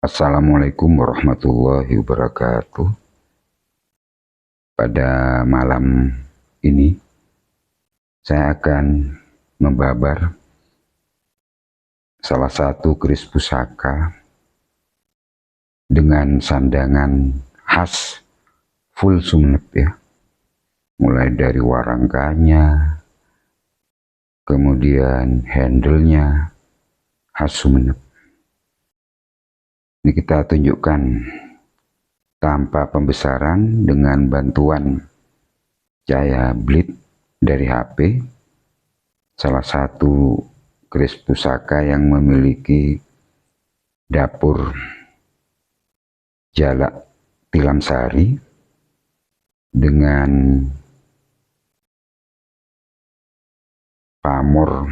Assalamualaikum warahmatullahi wabarakatuh. Pada malam ini saya akan membabar salah satu keris pusaka dengan sandangan khas full Sumeneb ya. Mulai dari warangkanya, kemudian handle-nya khas Sumeneb. Ini kita tunjukkan tanpa pembesaran dengan bantuan cahaya bleed dari HP, salah satu keris pusaka yang memiliki dapur jalak tilam sari dengan pamor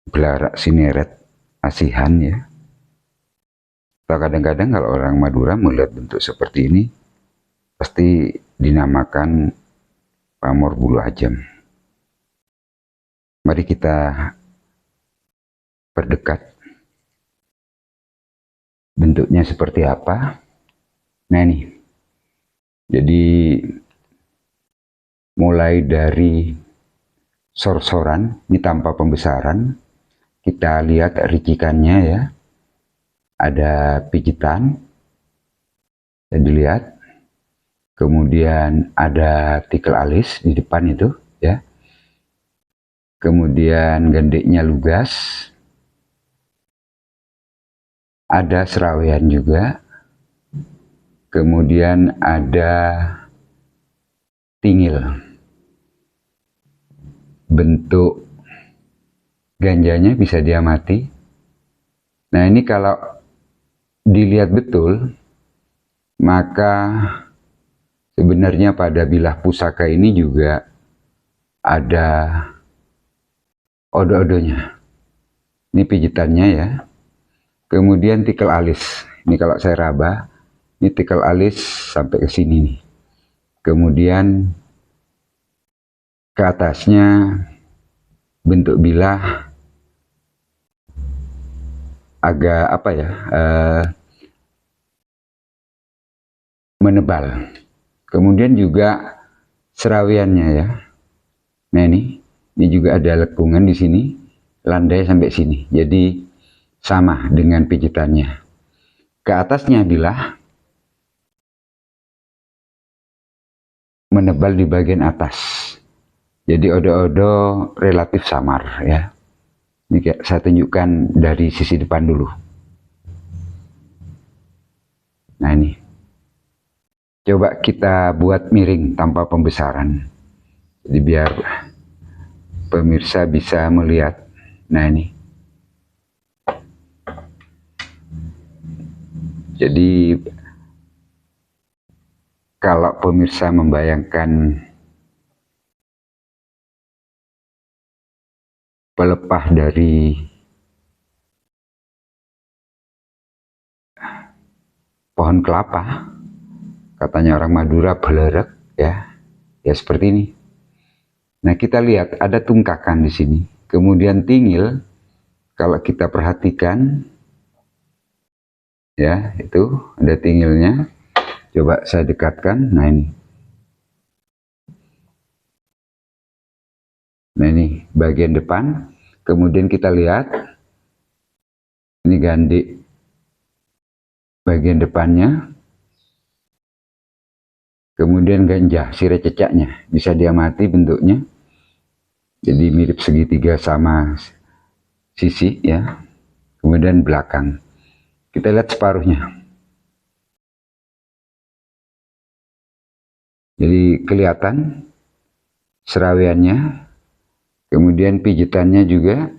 belarak sineret asihan ya. Kadang-kadang kalau orang Madura melihat bentuk seperti ini pasti dinamakan pamor bulu ajam. Mari kita berdekat. Bentuknya seperti apa? Nah ini. Jadi mulai dari sor-soran, ini tanpa pembesaran, kita lihat ricikannya ya. Ada pijitan, dan dilihat, kemudian ada tikel alis di depan itu, ya. Kemudian gendeknya lugas, ada serawean juga, kemudian ada tingil. Bentuk ganjanya bisa diamati. Nah ini kalau dilihat betul, maka sebenarnya pada bilah pusaka ini juga ada odo-odonya. Ini pijitannya ya. Kemudian tikel alis. Ini kalau saya raba, ini tikel alis sampai ke sini nih. Kemudian ke atasnya bentuk bilah agak apa ya, menebal. Kemudian juga serawiannya ya. Nah ini juga ada lekungan di sini, landai sampai sini. Jadi sama dengan pijitannya. Ke atasnya bilah menebal di bagian atas. Jadi odo-odo relatif samar ya. Ini saya tunjukkan dari sisi depan dulu. Nah ini. Coba kita buat miring tanpa pembesaran. Jadi biar pemirsa bisa melihat. Nah ini. Jadi kalau pemirsa membayangkan pelepah dari pohon kelapa, katanya orang Madura belerek ya, ya seperti ini. Nah kita lihat ada tungkakan di sini, kemudian tingil. Kalau kita perhatikan, ya itu ada tingilnya. Coba saya dekatkan. Nah ini. Nah ini bagian depan. Kemudian kita lihat ini gandhi bagian depannya. Kemudian ganja sirih cecaknya bisa diamati bentuknya. Jadi mirip segitiga sama sisi ya. Kemudian belakang. Kita lihat separuhnya. Jadi kelihatan serawiannya. Kemudian pijitannya juga,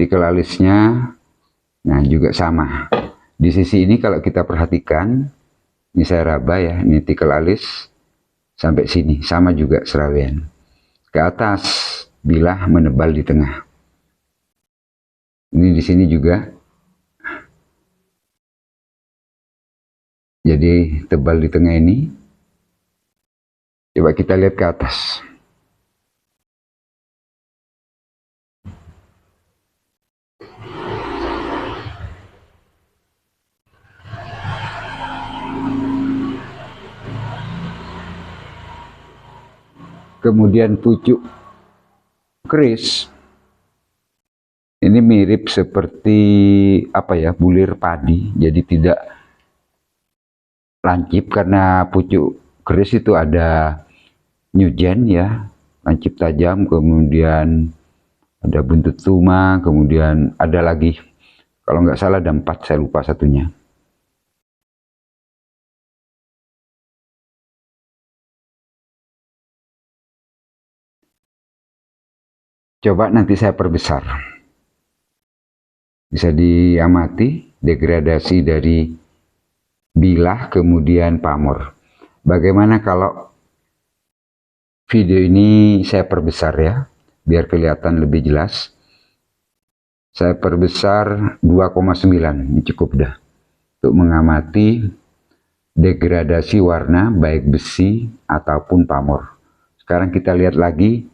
tikel alisnya, nah juga sama. Di sisi ini kalau kita perhatikan, ini saya raba ya, ini tikel alis sampai sini, sama juga serawian. Ke atas, bilah menebal di tengah. Ini di sini juga. Jadi tebal di tengah ini. Coba kita lihat ke atas. Kemudian pucuk keris ini mirip seperti apa ya, bulir padi, jadi tidak lancip karena pucuk keris itu ada nyujen ya, lancip tajam, kemudian ada buntut tuma, kemudian ada lagi, kalau nggak salah ada 4, saya lupa satunya. Coba nanti saya perbesar. Bisa diamati degradasi dari bilah kemudian pamor. Bagaimana kalau video ini saya perbesar ya, biar kelihatan lebih jelas. Saya perbesar 2,9, ini cukup dah untuk mengamati degradasi warna baik besi ataupun pamor. Sekarang kita lihat lagi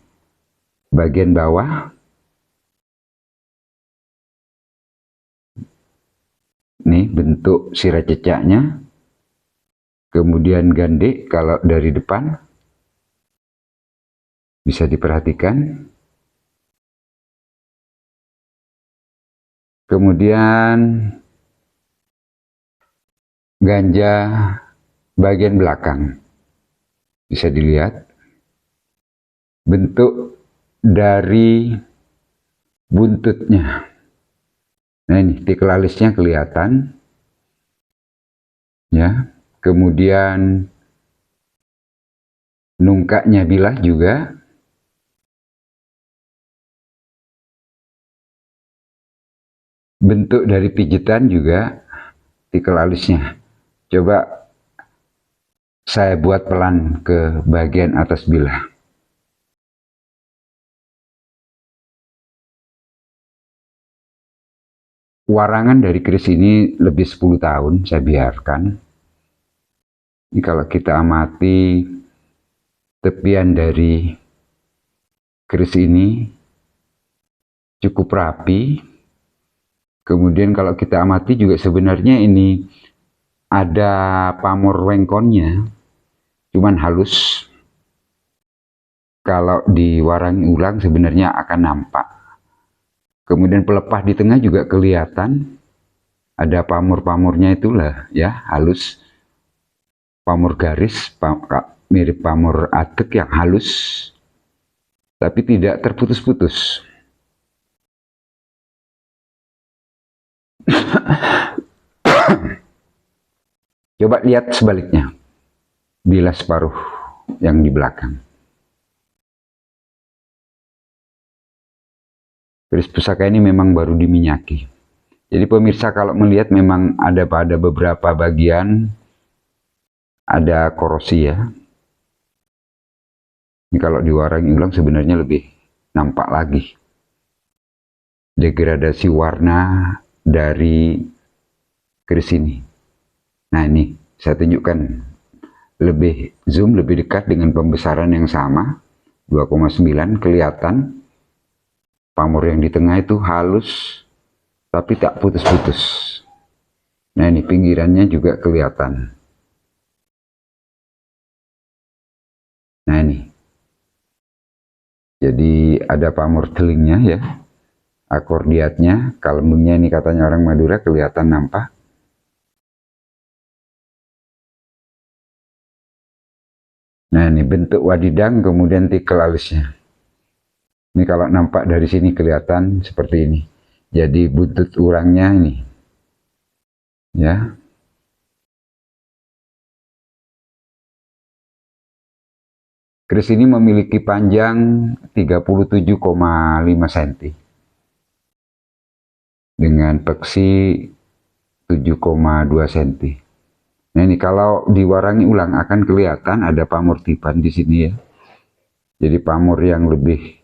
bagian bawah. Nih bentuk sirah cecaknya. Kemudian gandek kalau dari depan. Bisa diperhatikan. Kemudian ganja bagian belakang. Bisa dilihat. Bentuk dari buntutnya. Nah ini tikel alisnya kelihatan. Ya. Kemudian nungkaknya bilah juga. Bentuk dari pijitan juga tikel alisnya. Coba saya buat pelan ke bagian atas bilah. Warangan dari keris ini lebih 10 tahun saya biarkan. Ini kalau kita amati tepian dari keris ini cukup rapi. Kemudian kalau kita amati juga sebenarnya ini ada pamor wengkonnya, cuman halus. Kalau diwarangi ulang sebenarnya akan nampak. Kemudian pelepah di tengah juga kelihatan. Ada pamor-pamornya itulah ya, halus. Pamor garis, mirip pamor adek yang halus. Tapi tidak terputus-putus. Coba lihat sebaliknya. Bilah separuh yang di belakang. Keris pusaka ini memang baru diminyaki. Jadi pemirsa kalau melihat memang ada pada beberapa bagian ada korosi ya. Ini kalau diwarangi ulang sebenarnya lebih nampak lagi. Degradasi warna dari keris ini. Nah ini saya tunjukkan lebih zoom, lebih dekat dengan pembesaran yang sama. 2,9 kelihatan. Pamor yang di tengah itu halus, tapi tak putus-putus. Nah ini pinggirannya juga kelihatan. Nah ini. Jadi ada pamor telingnya ya. Akordiatnya, kalembungnya ini katanya orang Madura kelihatan nampak. Nah ini bentuk wadidang kemudian tikel alisnya. Ini kalau nampak dari sini kelihatan seperti ini. Jadi buntut urangnya ini. Ya. Keris ini memiliki panjang 37,5 cm. Dengan peksi 7,2 cm. Nah ini kalau diwarangi ulang akan kelihatan ada pamor tipan di sini ya. Jadi pamor yang lebih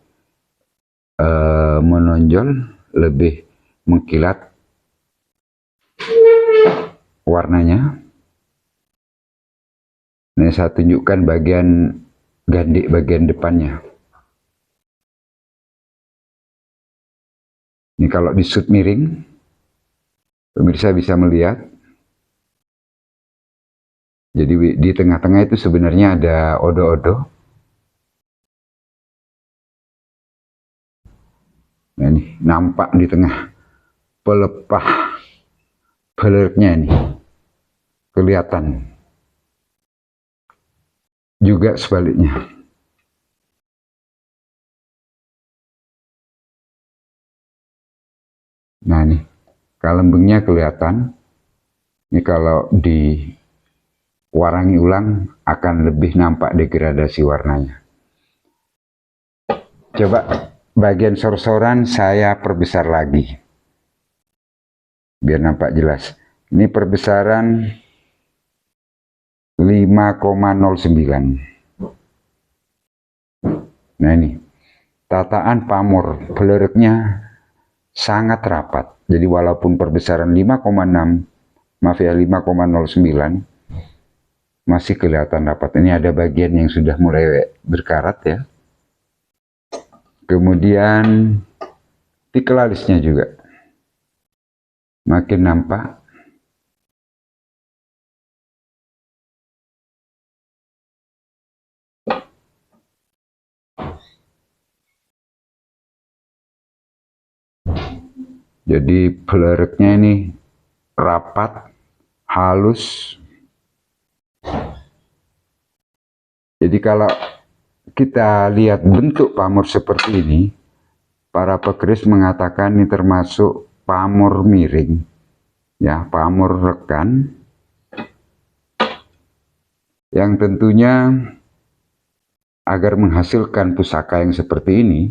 menonjol, lebih mengkilat warnanya. Nah saya tunjukkan bagian gandek bagian depannya. Ini kalau di shoot miring, pemirsa bisa melihat. Jadi di tengah-tengah itu sebenarnya ada odo-odo. Nah, ini nampak di tengah pelepah belernya ini kelihatan. Juga sebaliknya. Nah ini kalembengnya kelihatan. Ini kalau diwarangi ulang akan lebih nampak degradasi warnanya. Coba bagian sor-soran saya perbesar lagi biar nampak jelas. Ini perbesaran 5,09. Nah ini tataan pamor beleriknya sangat rapat. Jadi walaupun perbesaran 5,6, maaf ya 5,09, masih kelihatan rapat. Ini ada bagian yang sudah mulai berkarat ya. Kemudian tikel alisnya juga makin nampak. Jadi beleriknya ini rapat, halus. Jadi kalau kita lihat bentuk pamor seperti ini, para pekeris mengatakan ini termasuk pamor miring, ya, pamor rekan, yang tentunya agar menghasilkan pusaka yang seperti ini,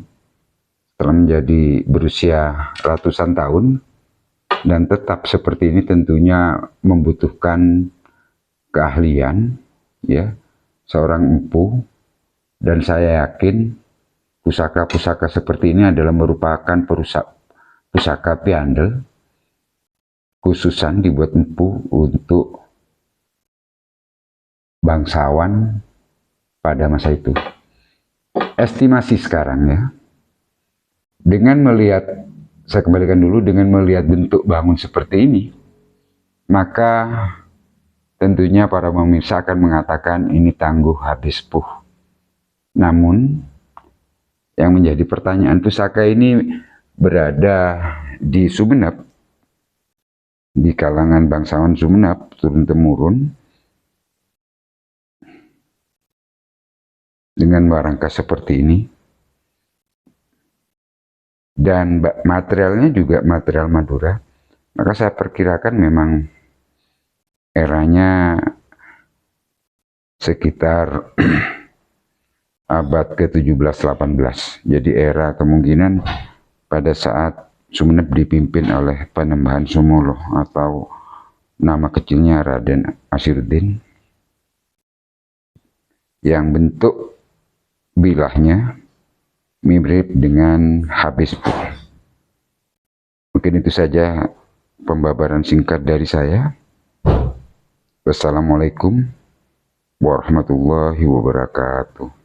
setelah menjadi berusia ratusan tahun, dan tetap seperti ini tentunya membutuhkan keahlian, ya, seorang empu, dan saya yakin pusaka-pusaka seperti ini adalah merupakan pusaka piandel, khususan dibuat empu untuk bangsawan pada masa itu. Estimasi sekarang ya, dengan melihat, saya kembalikan dulu, dengan melihat bentuk bangun seperti ini, maka tentunya para pemirsa akan mengatakan ini tangguh habis puh. Namun, yang menjadi pertanyaan, pusaka ini berada di Sumeneb, di kalangan bangsawan Sumeneb, turun-temurun, dengan warangka seperti ini. Dan materialnya juga material Madura. Maka saya perkirakan memang eranya sekitar abad ke-17-18. Jadi era kemungkinan pada saat Sumeneb dipimpin oleh Panembahan Sumolo atau nama kecilnya Raden Asyruddin, yang bentuk bilahnya mirip dengan habis puh. Mungkin itu saja pembabaran singkat dari saya. Wassalamualaikum warahmatullahi wabarakatuh.